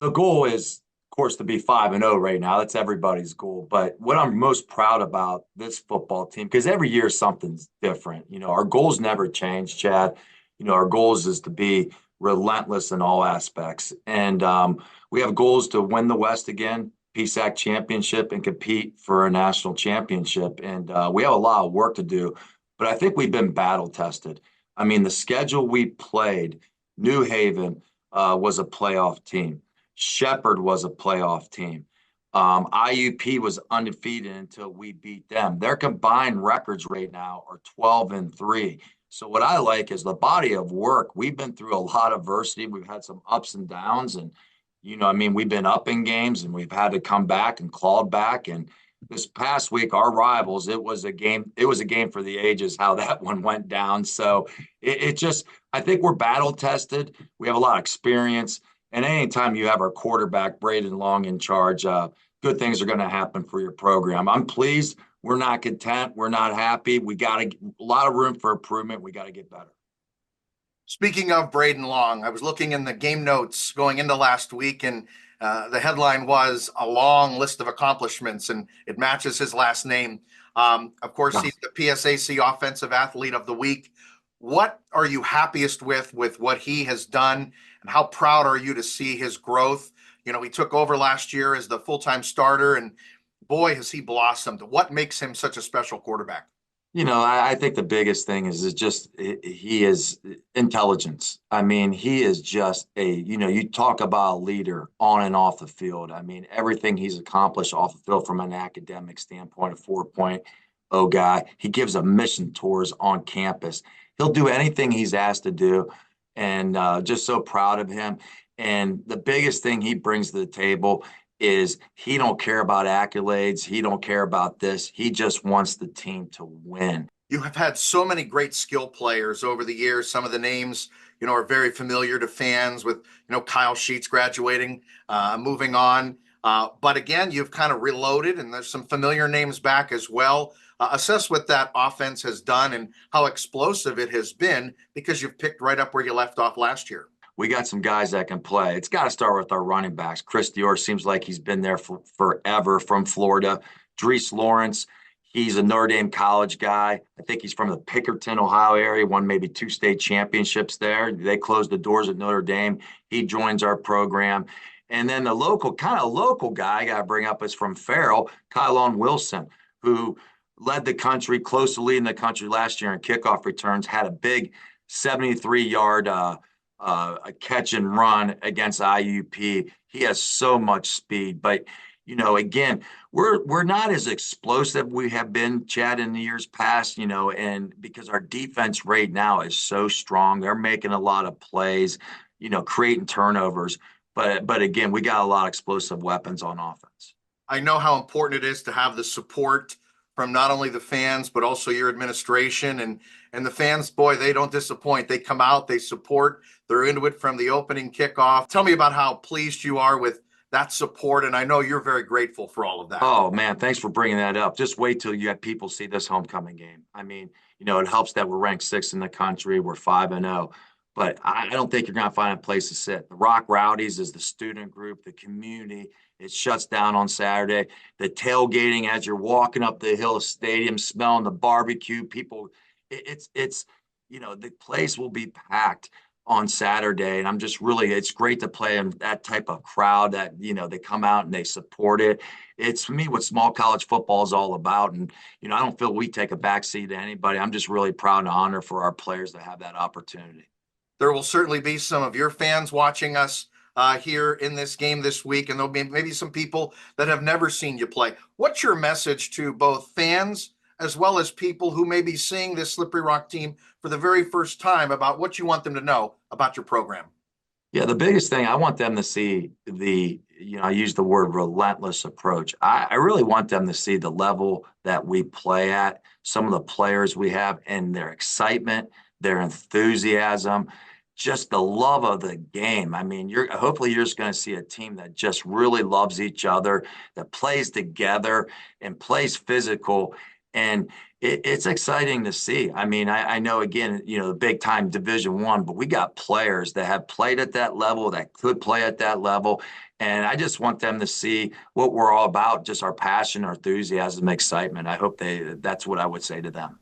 The goal is, of course, to be 5-0 right now. That's everybody's goal. But what I'm most proud about this football team, because every year something's different. Our goals never change, Chad. Our goals is to be relentless in all aspects. And we have goals to win the West again, PSAC championship, and compete for a national championship. And we have a lot of work to do. But I think we've been battle tested. I mean, the schedule we played, New Haven was a playoff team. Shepherd was a playoff team. IUP was undefeated until we beat them. Their combined records right now are 12-3. So what I like is the body of work. We've been through a lot of adversity. We've had some ups and downs, and I mean, we've been up in games and we've had to come back and clawed back. And this past week, our rivals, it was a game. It was a game for the ages. How that one went down. So it just, I think we're battle tested. We have a lot of experience. And anytime you have our quarterback, Braden Long, in charge, good things are going to happen for your program. I'm pleased. We're not content. We're not happy. We got a lot of room for improvement. We got to get better. Speaking of Braden Long, I was looking in the game notes going into last week, and the headline was a long list of accomplishments, and it matches his last name. Of course, he's the PSAC Offensive Athlete of the Week. What are you happiest with what he has done, and how proud are you to see his growth? He took over last year as the full-time starter, and boy, has he blossomed. What makes him such a special quarterback? I think the biggest thing is just he is intelligence. I mean, he is just you talk about a leader on and off the field. I mean, everything he's accomplished off the field from an academic standpoint, a 4.0 guy. He gives a mission tours on campus. He'll do anything he's asked to do, and just so proud of him. And the biggest thing he brings to the table is he don't care about accolades. He don't care about this. He just wants the team to win. You have had so many great skill players over the years. Some of the names, are very familiar to fans with, Kyle Sheets graduating, moving on. But again, you've kind of reloaded and there's some familiar names back as well. Assess what that offense has done and how explosive it has been because you've picked right up where you left off last year. We got some guys that can play. It's got to start with our running backs. Chris Dior seems like he's been there forever from Florida. Dries Lawrence, he's a Notre Dame college guy. I think he's from the Pickerton, Ohio area, won maybe 2 state championships there. They closed the doors at Notre Dame. He joins our program. And then the local guy I got to bring up is from Farrell, Kylon Wilson, who led the country, close to leading the country last year in kickoff returns, had a big 73-yard a catch and run against IUP. He has so much speed, but again, we're not as explosive we have been, Chad, in the years past. And because our defense right now is so strong, they're making a lot of plays, creating turnovers. But again, we got a lot of explosive weapons on offense. I know how important it is to have the support from not only the fans but also your administration and the fans. Boy, they don't disappoint. They come out, they support, they're into it from the opening kickoff. Tell me about how pleased you are with that support, and I know you're very grateful for all of that. Oh man, thanks for bringing that up. Just wait till you have people see this homecoming game. I mean, it helps that we're ranked 6th in the country, we're 5-0, but I don't think you're going to find a place to sit. The Rock Rowdies is the student group, the community. It shuts down on Saturday. The tailgating as you're walking up the hill of stadium, smelling the barbecue. People, it's the place will be packed on Saturday. And it's great to play in that type of crowd that, they come out and they support it. It's for me what small college football is all about. And, I don't feel we take a backseat to anybody. I'm just really proud and honored for our players to have that opportunity. There will certainly be some of your fans watching us here in this game this week, and there'll be maybe some people that have never seen you play. What's your message to both fans as well as people who may be seeing this Slippery Rock team for the very first time about what you want them to know about your program? Yeah, the biggest thing, I want them to see I use the word relentless approach. I really want them to see the level that we play at, some of the players we have, and their excitement, their enthusiasm, just the love of the game. I mean, hopefully you're just going to see a team that just really loves each other, that plays together and plays physical. And It's exciting to see. I mean, I know again, the big time Division 1, but we got players that have played at that level that could play at that level. And I just want them to see what we're all about, just our passion, our enthusiasm, excitement. I hope that's what I would say to them.